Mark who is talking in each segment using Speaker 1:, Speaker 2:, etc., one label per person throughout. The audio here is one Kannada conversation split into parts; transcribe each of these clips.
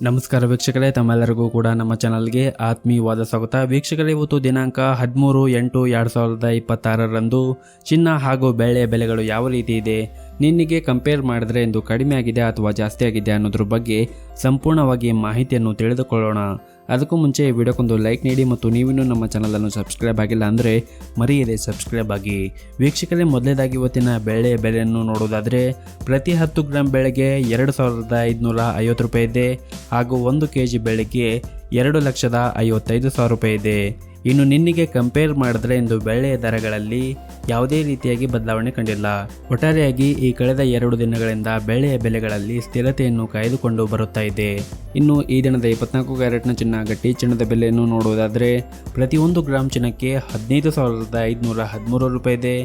Speaker 1: ನಮಸ್ಕಾರ ವೀಕ್ಷಕರೇ, ತಮ್ಮೆಲ್ಲರಿಗೂ ಕೂಡ ನಮ್ಮ ಚಾನಲ್ಗೆ ಆತ್ಮೀಯವಾದ ಸ್ವಾಗತ. ವೀಕ್ಷಕರೇ, ಇವತ್ತು ದಿನಾಂಕ 13/8/2026ರಂದು ಚಿನ್ನ ಹಾಗೂ ಬೆಳ್ಳಿಯ ಬೆಲೆಗಳು ಯಾವ ರೀತಿ ಇದೆ, ನಿನ್ನೆಗೆ ಕಂಪೇರ್ ಮಾಡಿದ್ರೆ ಇಂದು ಕಡಿಮೆ ಆಗಿದೆ ಅಥವಾ ಜಾಸ್ತಿ ಆಗಿದೆ ಅನ್ನೋದ್ರ ಬಗ್ಗೆ ಸಂಪೂರ್ಣವಾಗಿ ಮಾಹಿತಿಯನ್ನು ತಿಳಿದುಕೊಳ್ಳೋಣ. ಅದಕ್ಕೂ ಮುಂಚೆ ವಿಡಿಯೋಕ್ಕೊಂದು ಲೈಕ್ ನೀಡಿ ಮತ್ತು ನೀವಿನ್ನೂ ನಮ್ಮ ಚಾನಲನ್ನು ಸಬ್ಸ್ಕ್ರೈಬ್ ಆಗಿಲ್ಲ ಅಂದರೆ ಮರೆಯದೆ ಸಬ್ಸ್ಕ್ರೈಬ್ ಆಗಿ. ವೀಕ್ಷಕರೇ, ಮೊದಲನೇದಾಗಿ ಇವತ್ತಿನ ಬೆಳ್ಳಿಯ ಬೆಲೆಯನ್ನು ನೋಡೋದಾದರೆ ಪ್ರತಿ 10 ಗ್ರಾಂ ಬೆಳೆಗೆ 2550 ರೂಪಾಯಿ ಇದೆ ಹಾಗೂ 1 kg ಬೆಳೆಗೆ 2,55,000 ರೂಪಾಯಿ ಇದೆ. ಇನ್ನು ನಿನ್ನೆಗೆ ಕಂಪೇರ್ ಮಾಡಿದ್ರೆ ಇಂದು ಬೆಳ್ಳಿಯ ದರಗಳಲ್ಲಿ ಯಾವುದೇ ರೀತಿಯಾಗಿ ಬದಲಾವಣೆ ಕಂಡಿಲ್ಲ. ಒಟ್ಟಾರೆಯಾಗಿ ಈ ಕಳೆದ 2 ದಿನಗಳಿಂದ ಬೆಳ್ಳಿಯ ಬೆಲೆಗಳಲ್ಲಿ ಸ್ಥಿರತೆಯನ್ನು ಕಾಯ್ದುಕೊಂಡು ಬರುತ್ತಾ ಇದೆ. ಇನ್ನು ಈ ದಿನದ 24 ಕ್ಯಾರೆಟ್ನ ಚಿನ್ನ ಗಟ್ಟಿ ಚಿನ್ನದ ಬೆಲೆಯನ್ನು ನೋಡುವುದಾದರೆ ಪ್ರತಿ 1 ಗ್ರಾಂ ಚಿನ್ನಕ್ಕೆ 15,513 ರೂಪಾಯಿ ಇದೆ.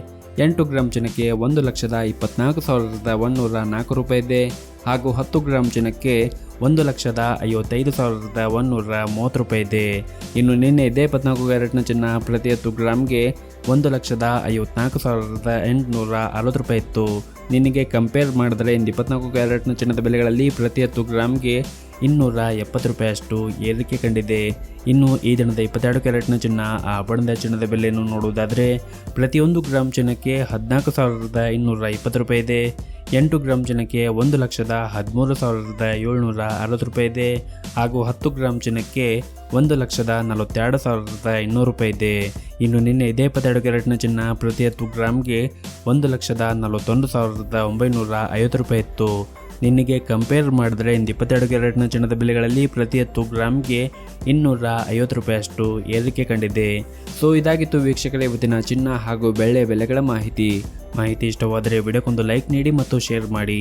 Speaker 1: 8 ಗ್ರಾಂ ಚಿನ್ನಕ್ಕೆ 1,24,104 ರೂಪಾಯಿ ಇದೆ ಹಾಗೂ 10 ಗ್ರಾಂ ಚಿನ್ನಕ್ಕೆ 1,55,130 ರೂಪಾಯಿ ಇದೆ. ಇನ್ನು ನಿನ್ನೆ ಇದೇ 24 ಕ್ಯಾರೆಟ್ನ ಚಿನ್ನ ಪ್ರತಿ 10 ಗ್ರಾಮ್ಗೆ 1,54,860 ರೂಪಾಯಿ ಇತ್ತು. ನಿನ್ನೆಗೆ ಕಂಪೇರ್ ಮಾಡಿದ್ರೆ ಇಂದು 24 ಕ್ಯಾರೆಟ್ನ ಚಿನ್ನದ ಬೆಲೆಗಳಲ್ಲಿ ಪ್ರತಿ 10 ಗ್ರಾಮ್ಗೆ 270 ರೂಪಾಯಿಯಷ್ಟು ಏರಿಕೆ ಕಂಡಿದೆ. ಇನ್ನು ಈ ದಿನದ 22 ಕ್ಯಾರೆಟ್ನ ಚಿನ್ನ ಆಭರಣದ ಚಿನ್ನದ ಬೆಲೆಯನ್ನು ನೋಡುವುದಾದರೆ ಪ್ರತಿ 1 ಗ್ರಾಂ ಚಿನ್ನಕ್ಕೆ 14,220 ರೂಪಾಯಿ ಇದೆ. 8 ಗ್ರಾಂ ಚಿನ್ನಕ್ಕೆ 1,13,760 ರೂಪಾಯಿ ಇದೆ ಹಾಗೂ 10 ಗ್ರಾಂ ಚಿನ್ನಕ್ಕೆ 1,42,200 ರೂಪಾಯಿ ಇದೆ. ಇನ್ನು ನಿನ್ನೆ ಇದೇ 22 ಕ್ಯಾರೆಟ್ನ ಚಿನ್ನ ಪ್ರತಿ 10 ಗ್ರಾಮ್ಗೆ 1,41,950 ರೂಪಾಯಿ ಇತ್ತು. ನಿನ್ನೆಗೆ ಕಂಪೇರ್ ಮಾಡಿದ್ರೆ ಇಂದು 22 ಕ್ಯಾರೆಟ್ನ ಚಿನ್ನದ ಬೆಲೆಗಳಲ್ಲಿ ಪ್ರತಿ 10 ಗ್ರಾಮ್ಗೆ 250 ರೂಪಾಯಿಯಷ್ಟು ಏರಿಕೆ ಕಂಡಿದೆ. ಸೊ ಇದಾಗಿತ್ತು ವೀಕ್ಷಕರೇ ಇವತ್ತಿನ ಚಿನ್ನ ಹಾಗೂ ಬೆಳ್ಳಿಯ ಬೆಲೆಗಳ ಮಾಹಿತಿ ಇಷ್ಟವಾದರೆ ವಿಡಿಯೋಕ್ಕೊಂದು ಲೈಕ್ ನೀಡಿ ಮತ್ತು ಶೇರ್ ಮಾಡಿ.